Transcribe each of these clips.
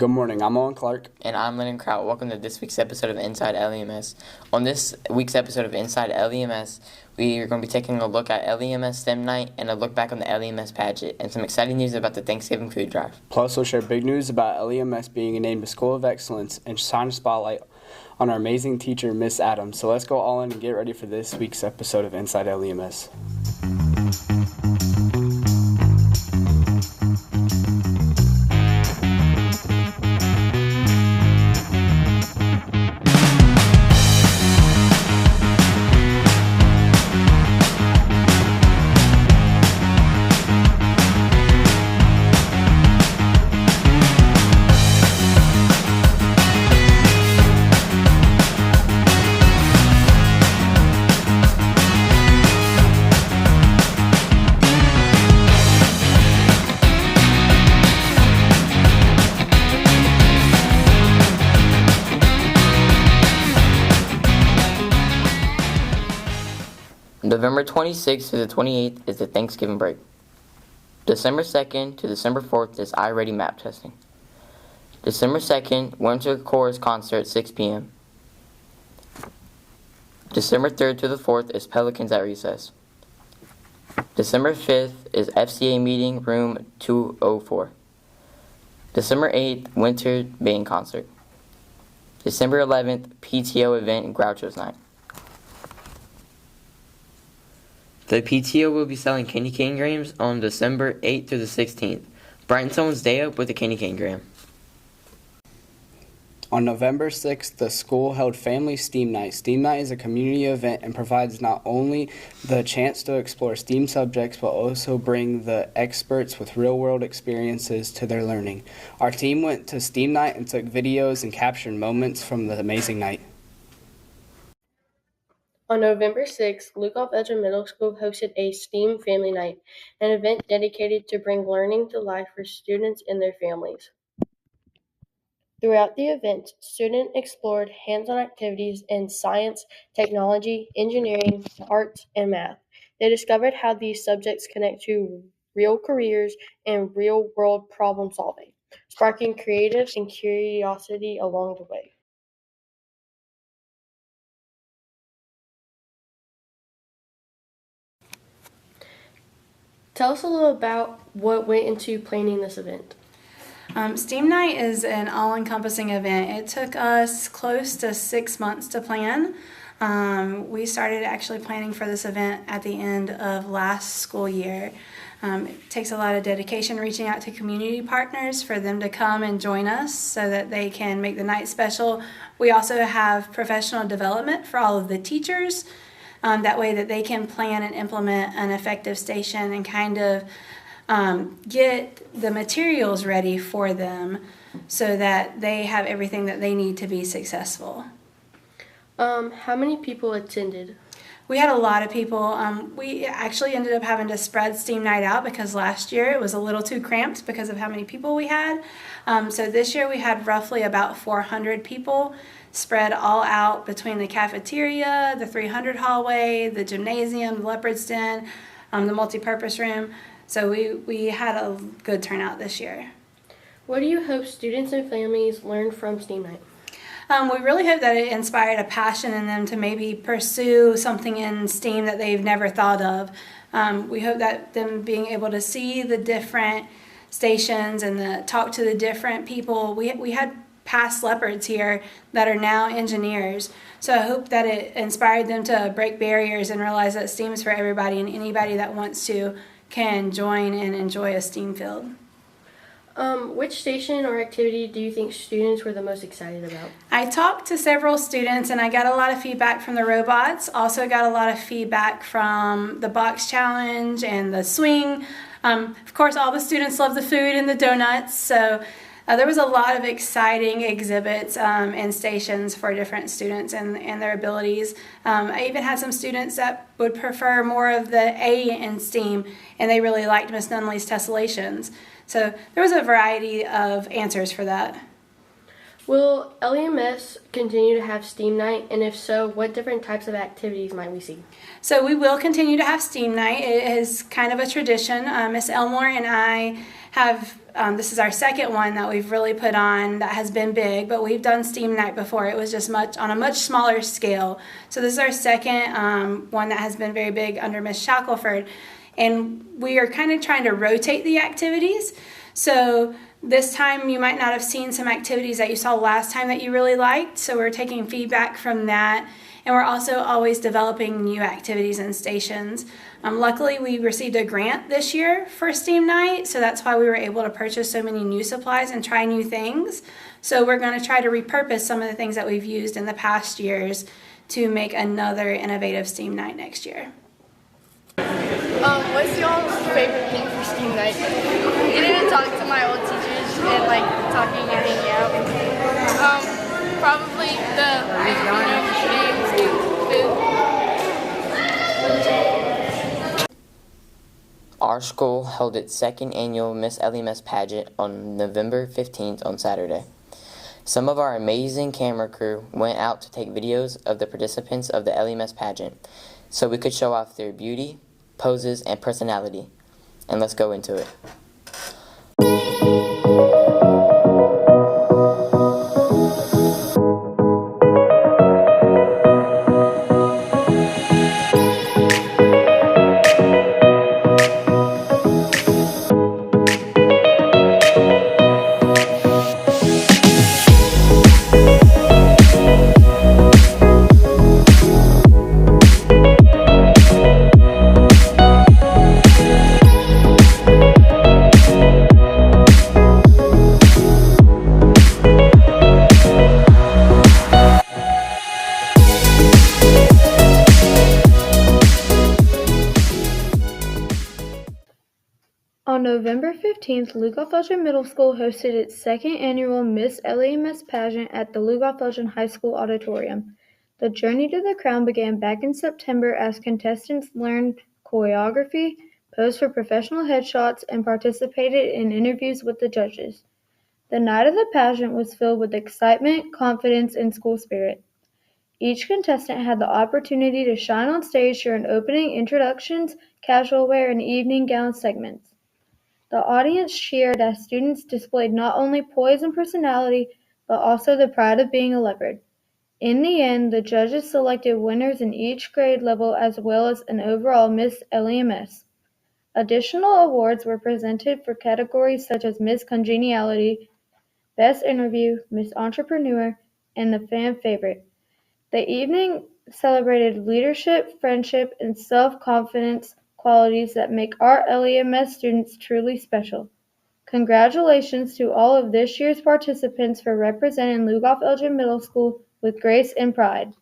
Good morning, I'm Owen Clark. And I'm Lennon Kraut. Welcome to this week's episode of Inside LEMS. On this week's episode of Inside LEMS, we are going to be taking a look at LEMS STEM Night and a look back on the LEMS pageant and some exciting news about the Thanksgiving food drive. Plus, we'll share big news about LEMS being named a School of Excellence and shine a spotlight on our amazing teacher, Miss Adams. So let's go all in and get ready for this week's episode of Inside LEMS. November 26th to the 28th is the Thanksgiving break. December 2nd to December 4th is iReady map testing. December 2nd, Winter Chorus concert at 6 p.m. December 3rd to the 4th is Pelicans at recess. December 5th is FCA meeting room 204. December 8th, Winter Band concert. December 11th, PTO event Groucho's Night. The PTO will be selling candy cane grams on December 8th through the 16th. Brighten someone's day up with a candy cane gram. On November 6th, the school held Family STEAM Night. STEAM Night is a community event and provides not only the chance to explore STEAM subjects, but also bring the experts with real-world experiences to their learning. Our team went to STEAM Night and took videos and captured moments from the amazing night. On November 6th, Lugoff-Edger Middle School hosted a STEAM Family Night, an event dedicated to bring learning to life for students and their families. Throughout the event, students explored hands-on activities in science, technology, engineering, arts, and math. They discovered how these subjects connect to real careers and real-world problem-solving, sparking creative and curiosity along the way. Tell us a little about what went into planning this event. STEAM Night is an all-encompassing event. It took us close to 6 months to plan. We started actually planning for this event at the end of last school year. It takes a lot of dedication reaching out to community partners for them to come and join us so that they can make the night special. We also have professional development for all of the teachers. That way that they can plan and implement an effective station and kind of get the materials ready for them so that they have everything that they need to be successful. How many people attended? We had a lot of people. We actually ended up having to spread STEAM Night out because last year it was a little too cramped because of how many people we had. So this year we had roughly about 400 people spread all out between the cafeteria, the 300 hallway, the gymnasium, the Leopard's Den, the multipurpose room. So we had a good turnout this year. What do you hope students and families learn from STEAM Night? We really hope that it inspired a passion in them to maybe pursue something in STEAM that they've never thought of. We hope that them being able to see the different stations and talk to the different people. We had past Leopards here that are now engineers. So I hope that it inspired them to break barriers and realize that STEAM is for everybody and anybody that wants to can join and enjoy a STEAM field. Which station or activity do you think students were the most excited about? I talked to several students and I got a lot of feedback from the robots. Also got a lot of feedback from the box challenge and the swing. Of course, all the students love the food and the donuts. So there was a lot of exciting exhibits and stations for different students and their abilities. I even had some students that would prefer more of the A in STEAM, and they really liked Miss Nunley's tessellations. So there was a variety of answers for that. Will LEMS continue to have STEAM Night, and if so, what different types of activities might we see? So we will continue to have STEAM Night. It is kind of a tradition. Miss Elmore and I have, this is our second one that we've really put on that has been big, but we've done STEAM Night before. It was just on a much smaller scale. So this is our second one that has been very big under Miss Shackelford. And we are kind of trying to rotate the activities. So this time you might not have seen some activities that you saw last time that you really liked. So we're taking feedback from that. And we're also always developing new activities and stations. Luckily, we received a grant this year for STEAM Night, so that's why we were able to purchase so many new supplies and try new things. So we're going to try to repurpose some of the things that we've used in the past years to make another innovative STEAM Night next year. What's y'all's favorite thing for STEAM Night? Getting to talk to my old teachers and like talking and hanging out. Probably the games and food. Our school held its second annual Miss LEMS pageant on November 15th on Saturday. Some of our amazing camera crew went out to take videos of the participants of the LEMS pageant so we could show off their beauty, poses, and personality. And let's go into it. On November 15th, Lugoff-Elgin Middle School hosted its second annual Miss LEMS pageant at the Lugoff-Elgin High School auditorium. The journey to the crown began back in September as contestants learned choreography, posed for professional headshots, and participated in interviews with the judges. The night of the pageant was filled with excitement, confidence, and school spirit. Each contestant had the opportunity to shine on stage during opening introductions, casual wear, and evening gown segments. The audience cheered as students displayed not only poise and personality, but also the pride of being a leopard. In the end, the judges selected winners in each grade level as well as an overall Miss LEMS. Additional awards were presented for categories such as Miss Congeniality, Best Interview, Miss Entrepreneur, and the Fan Favorite. The evening celebrated leadership, friendship, and self-confidence qualities that make our LEMS students truly special. Congratulations to all of this year's participants for representing Lugoff-Elgin Middle School with grace and pride.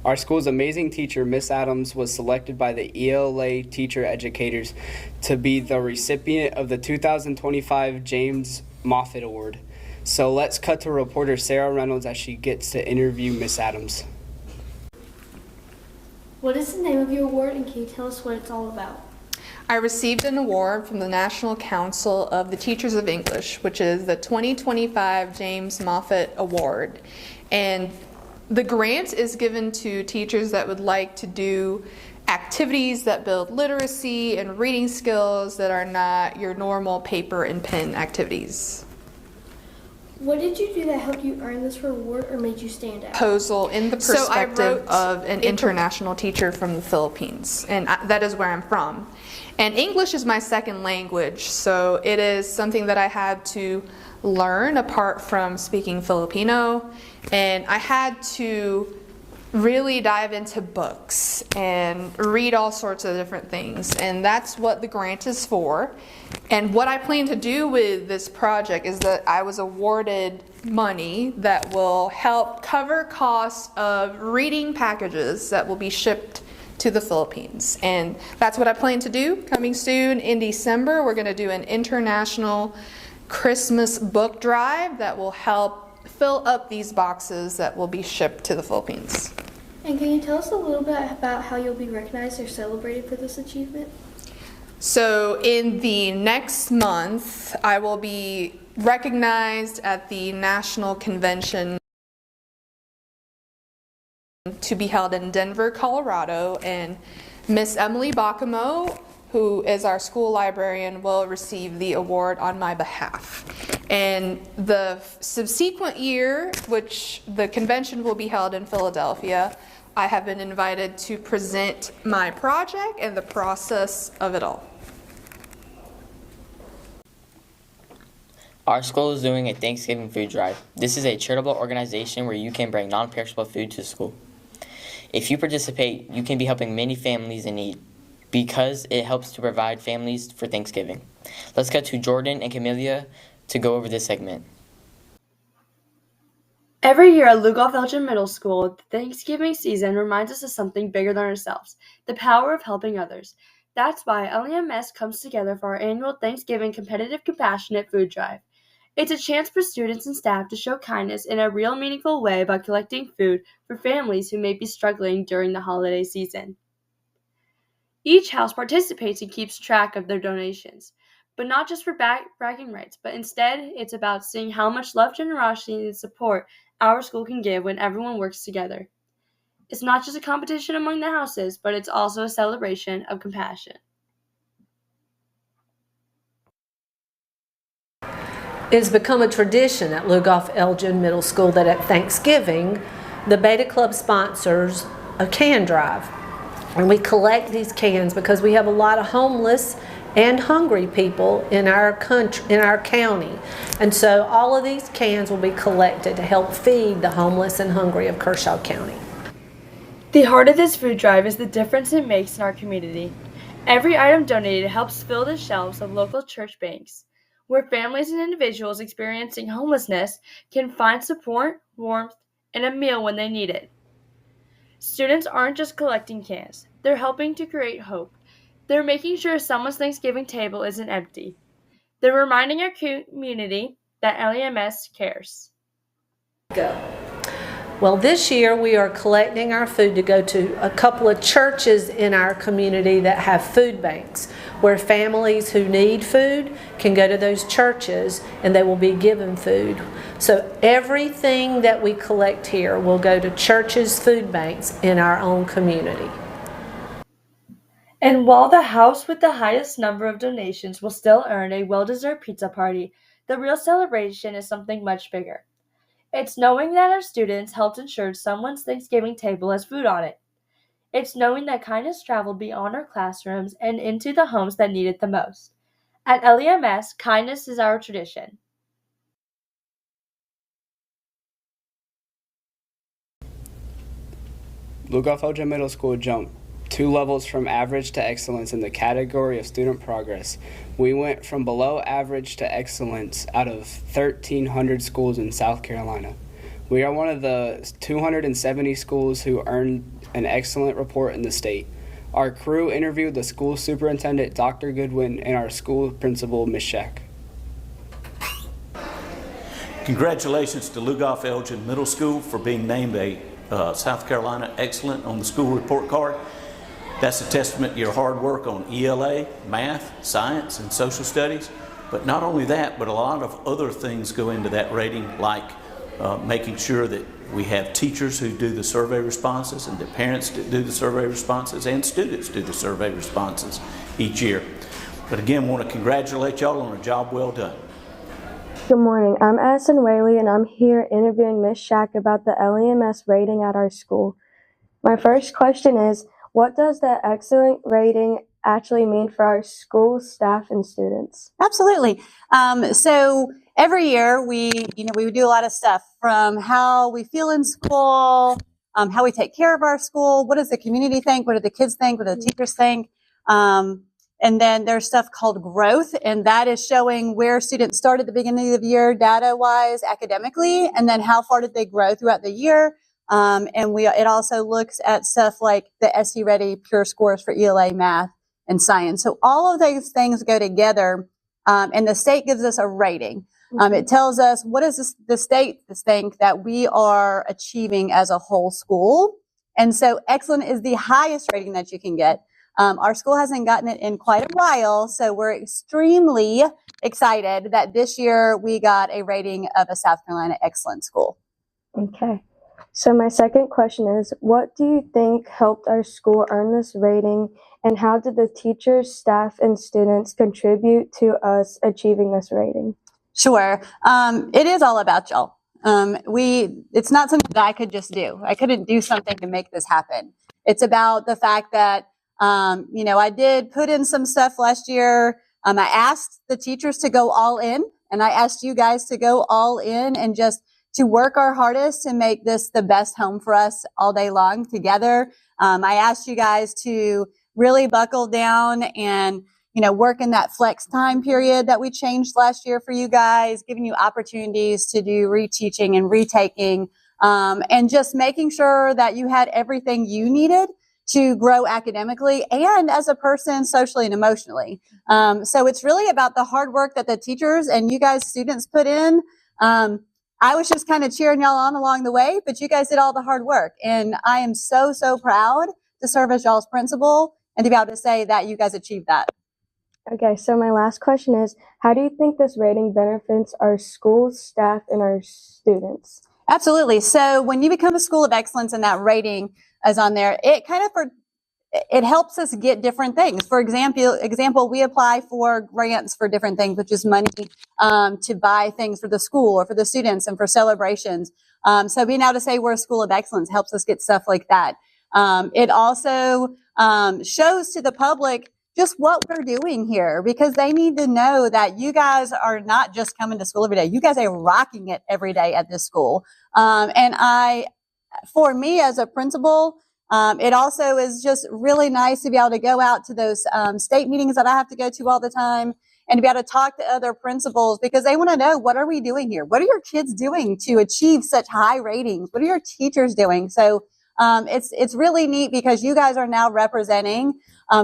Our school's amazing teacher, Miss Adams, was selected by the ELA teacher educators to be the recipient of the 2025 James Moffitt Award. So let's cut to reporter Sarah Reynolds as she gets to interview Miss Adams. What is the name of your award, and can you tell us what it's all about? I received an award from the National Council of the Teachers of English, which is the 2025 James Moffitt Award. And the grant is given to teachers that would like to do activities that build literacy and reading skills that are not your normal paper and pen activities. What did you do that helped you earn this reward or made you stand out? Proposal in the So I perspective wrote of an international teacher from the Philippines, and that is where I'm from. And English is my second language, so it is something that I had to learn apart from speaking Filipino, and I had to really dive into books and read all sorts of different things, and that's what the grant is for. And what I plan to do with this project is that I was awarded money that will help cover costs of reading packages that will be shipped to the Philippines. And that's what I plan to do. Coming soon in December, we're going to do an international Christmas book drive that will help fill up these boxes that will be shipped to the Philippines. And can you tell us a little bit about how you'll be recognized or celebrated for this achievement? So in the next month, I will be recognized at the National Convention to be held in Denver, Colorado, and Miss Emily Bacamo, who is our school librarian, will receive the award on my behalf. And the subsequent year, which the convention will be held in Philadelphia, I have been invited to present my project and the process of it all. Our school is doing a Thanksgiving food drive. This is a charitable organization where you can bring non-perishable food to school. If you participate, you can be helping many families in need because it helps to provide families for Thanksgiving. Let's go to Jordan and Camelia to go over this segment. Every year at Lugoff Elgin Middle School, the Thanksgiving season reminds us of something bigger than ourselves, the power of helping others. That's why LEMS comes together for our annual Thanksgiving Competitive Compassionate Food Drive. It's a chance for students and staff to show kindness in a real meaningful way by collecting food for families who may be struggling during the holiday season. Each house participates and keeps track of their donations, but not just for bragging rights, but instead it's about seeing how much love, generosity, and support our school can give when everyone works together. It's not just a competition among the houses, but it's also a celebration of compassion. It's become a tradition at Lugoff Elgin Middle School that at Thanksgiving, the Beta Club sponsors a can drive. And we collect these cans because we have a lot of homeless and hungry people in our country, in our county. And so all of these cans will be collected to help feed the homeless and hungry of Kershaw County. The heart of this food drive is the difference it makes in our community. Every item donated helps fill the shelves of local church banks, where families and individuals experiencing homelessness can find support, warmth, and a meal when they need it. Students aren't just collecting cans, they're helping to create hope. They're making sure someone's Thanksgiving table isn't empty. They're reminding our community that LEMS cares. Go. Well, this year we are collecting our food to go to a couple of churches in our community that have food banks, where families who need food can go to those churches and they will be given food. So everything that we collect here will go to churches' food banks in our own community. And while the house with the highest number of donations will still earn a well-deserved pizza party, the real celebration is something much bigger. It's knowing that our students helped ensure someone's Thanksgiving table has food on it. It's knowing that kindness traveled beyond our classrooms and into the homes that need it the most. At LEMS, kindness is our tradition. Lugoff Elgin Middle School jumped 2 levels from average to excellence in the category of student progress. We went from below average to excellence out of 1,300 schools in South Carolina. We are one of the 270 schools who earned an excellent report in the state. Our crew interviewed the school superintendent, Dr. Goodwin, and our school principal, Ms. Scheck. Congratulations to Lugoff Elgin Middle School for being named a South Carolina Excellent on the school report card. That's a testament to your hard work on ELA, math, science, and social studies. But not only that, but a lot of other things go into that rating, like making sure that we have teachers who do the survey responses, and that parents do the survey responses, and students do the survey responses each year. But again, I want to congratulate y'all on a job well done. Good morning. I'm Addison Whaley, and I'm here interviewing Ms. Shack about the LEMS rating at our school. My first question is, what does the excellent rating actually mean for our school staff and students? Absolutely. So every year we do a lot of stuff from how we feel in school, how we take care of our school. What does the community think? What do the kids think? What do the teachers think? And then there's stuff called growth, and that is showing where students started at the beginning of the year data-wise, academically, and then how far did they grow throughout the year. And it also looks at stuff like the SE Ready Pure Scores for ELA, math, and science. So all of those things go together, and the state gives us a rating. It tells us what does the state think that we are achieving as a whole school. And so excellent is the highest rating that you can get. Our school hasn't gotten it in quite a while, so we're extremely excited that this year we got a rating of a South Carolina Excellent School. Okay. So my second question is, what do you think helped our school earn this rating, and how did the teachers, staff, and students contribute to us achieving this rating? Sure. It is all about y'all. It's not something that I could just do. I couldn't do something to make this happen. It's about the fact that I did put in some stuff last year. I asked the teachers to go all in, and I asked you guys to go all in and just to work our hardest to make this the best home for us all day long together. I asked you guys to really buckle down and, work in that flex time period that we changed last year for you guys, giving you opportunities to do reteaching and retaking, and just making sure that you had everything you needed to grow academically and as a person, socially and emotionally. So it's really about the hard work that the teachers and you guys students put in. I was just kind of cheering y'all on along the way, but you guys did all the hard work. And I am so, so proud to serve as y'all's principal and to be able to say that you guys achieved that. Okay, so my last question is, how do you think this rating benefits our school, staff, and our students? Absolutely. So when you become a school of excellence and that rating is on there, it helps us get different things. For example, we apply for grants for different things, which is money to buy things for the school or for the students and for celebrations. So being able to say we're a school of excellence helps us get stuff like that. It also shows to the public just what we're doing here, because they need to know that you guys are not just coming to school every day. You guys are rocking it every day at this school. For me as a principal, it also is just really nice to be able to go out to those state meetings that I have to go to all the time and to be able to talk to other principals, because they want to know, what are we doing here? What are your kids doing to achieve such high ratings? What are your teachers doing? So it's really neat because you guys are now representing.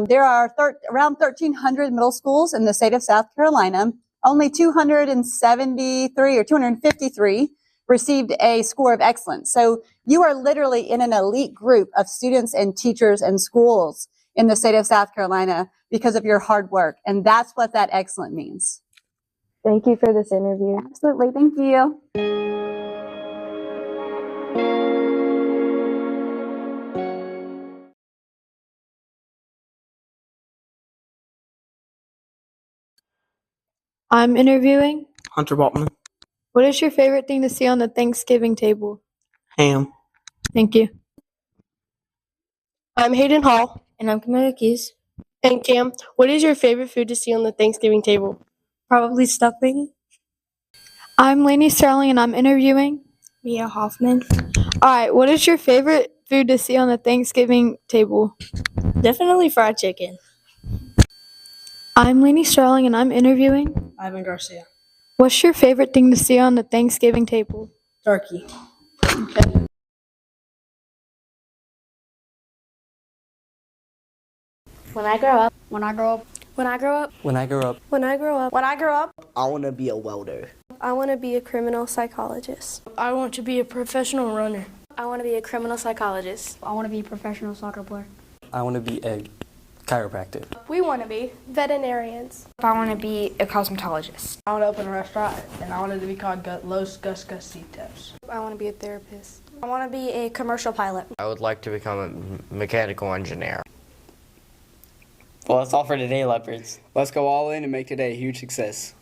There are around 1,300 middle schools in the state of South Carolina. Only 273 or 253 received a score of excellence. So you are literally in an elite group of students and teachers and schools in the state of South Carolina because of your hard work. And that's what that excellent means. Thank you for this interview. Absolutely. Thank you. I'm interviewing Hunter Waltman. What is your favorite thing to see on the Thanksgiving table? Ham. Thank you. I'm Hayden Hall. And I'm Camilla Keys. And Cam, what is your favorite food to see on the Thanksgiving table? Probably stuffing. I'm Lainey Sterling, and I'm interviewing Mia Hoffman. All right, what is your favorite food to see on the Thanksgiving table? Definitely fried chicken. I'm Lainey Sterling, and I'm interviewing Ivan Garcia. What's your favorite thing to see on the Thanksgiving table? Turkey. Okay. When I grow up. When I grow up. When I grow up. When I grow up. When I grow up. When I grow up. I want to be a welder. I want to be a criminal psychologist. I want to be a professional runner. I want to be a criminal psychologist. I want to be a professional soccer player. I want to be a chiropractor. We want to be veterinarians. I want to be a cosmetologist. I want to open a restaurant, and I want it to be called Los Gusgusitos. I want to be a therapist. I want to be a commercial pilot. I would like to become a mechanical engineer. Well, that's all for today, Leopards. Let's go all in and make today a huge success.